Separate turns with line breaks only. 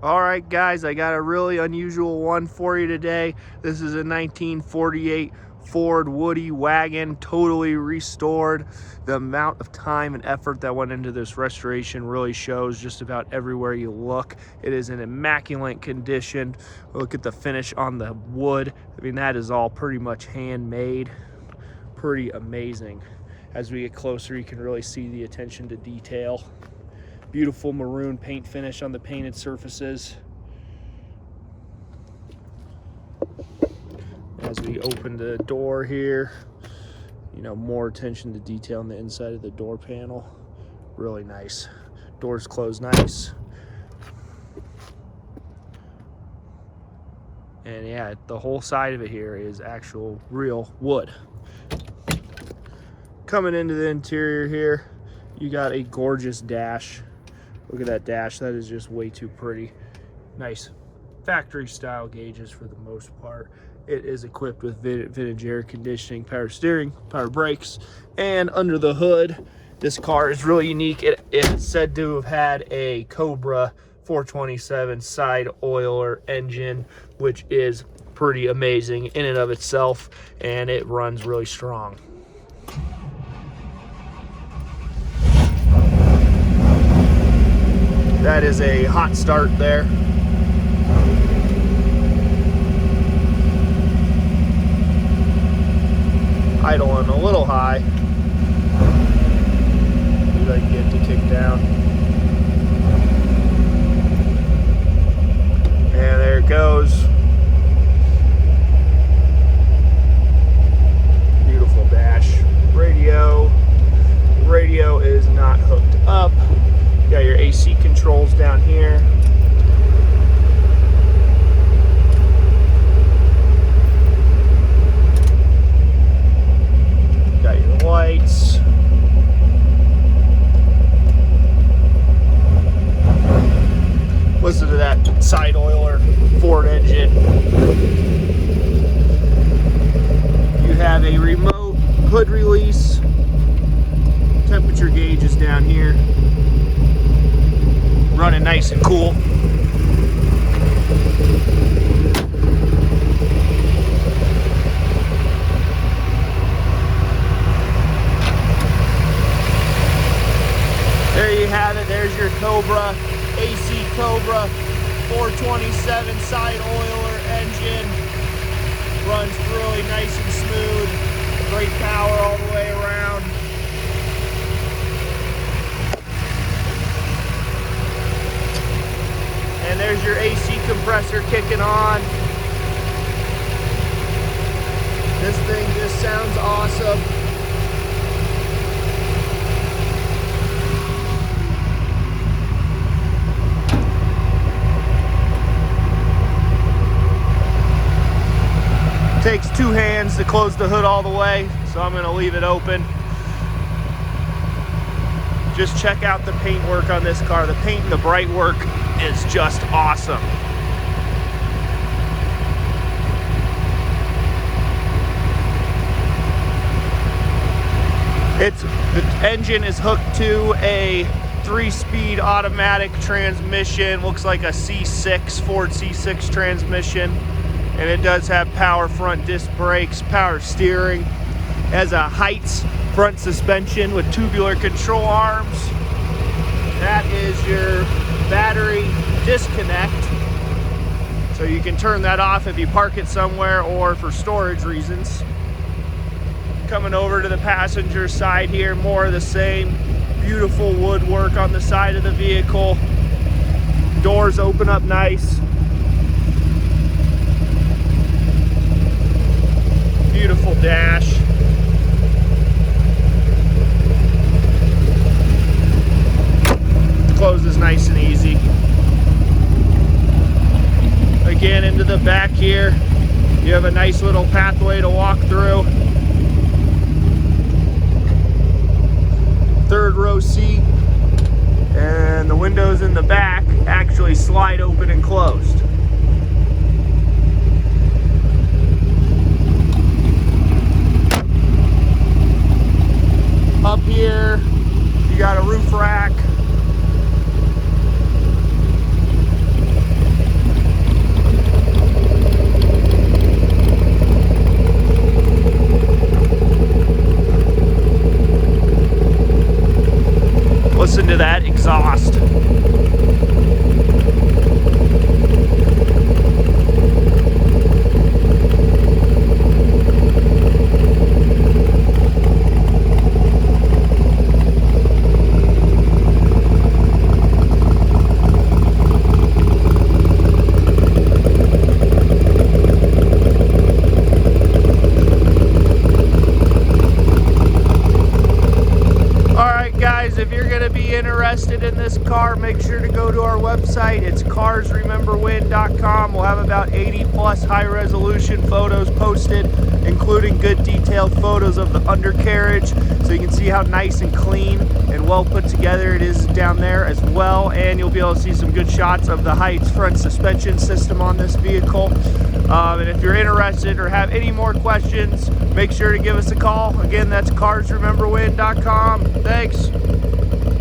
All right, guys, I got a really unusual one for you today. This is a 1948 Ford Woody Wagon, totally restored. The amount of time and effort that went into this restoration really shows just about everywhere you look. It is in immaculate condition. Look at the finish on the wood. I mean, that is all pretty much handmade. Pretty amazing. As we get closer, you can really see the attention to detail. Beautiful maroon paint finish on the painted surfaces. As we open the door here, you know, more attention to detail on the inside of the door panel. Really nice. Doors close nice. And yeah, the whole side of it here is actual real wood. Coming into the interior here, you got a gorgeous dash. Look at that dash, that is just way too pretty. Nice factory style gauges for the most part. It is equipped with vintage air conditioning, power steering, power brakes, and under the hood, this car is really unique. It's said to have had a Cobra 427 side oiler engine, which is pretty amazing in and of itself, and it runs really strong. That is a hot start there. Idling a little high. See if I can get to kick down. And there it goes. Beautiful dash. Radio is not hooked up. You got your AC controls down here. Got your lights. Listen to that side oiler Ford engine. You have a remote hood release. Temperature gauge is down here. Running nice and cool. There you have it. There's your Cobra, AC Cobra 427 side oiler engine. Runs really nice and smooth. Great power all the way around. And there's your AC compressor kicking on. This thing just sounds awesome. Takes two hands to close the hood all the way, so I'm gonna leave it open. Just check out the paint work on this car. The paint and the bright work is just awesome. The engine is hooked to a 3-speed automatic transmission. Looks like a C6, Ford C6 transmission. And it does have power front disc brakes, power steering. It has a Heidt front suspension with tubular control arms. That is your battery disconnect. So you can turn that off if you park it somewhere or for storage reasons. Coming over to the passenger side here, more of the same. Beautiful woodwork on the side of the vehicle. Doors open up nice. Beautiful dash. Closes nice and easy. Again, into the back here, you have a nice little pathway to walk through. Third row seat, and the windows in the back actually slide open and closed. Up here, you got a roof rack. website. It's carsrememberwhen.com. We'll have about 80 plus high resolution photos posted, including good detailed photos of the undercarriage, so you can see how nice and clean and well put together it is down there as well. And you'll be able to see some good shots of the Heidt's front suspension system on this vehicle. And if you're interested or have any more questions, make sure to give us a call. Again, that's carsrememberwhen.com. Thanks.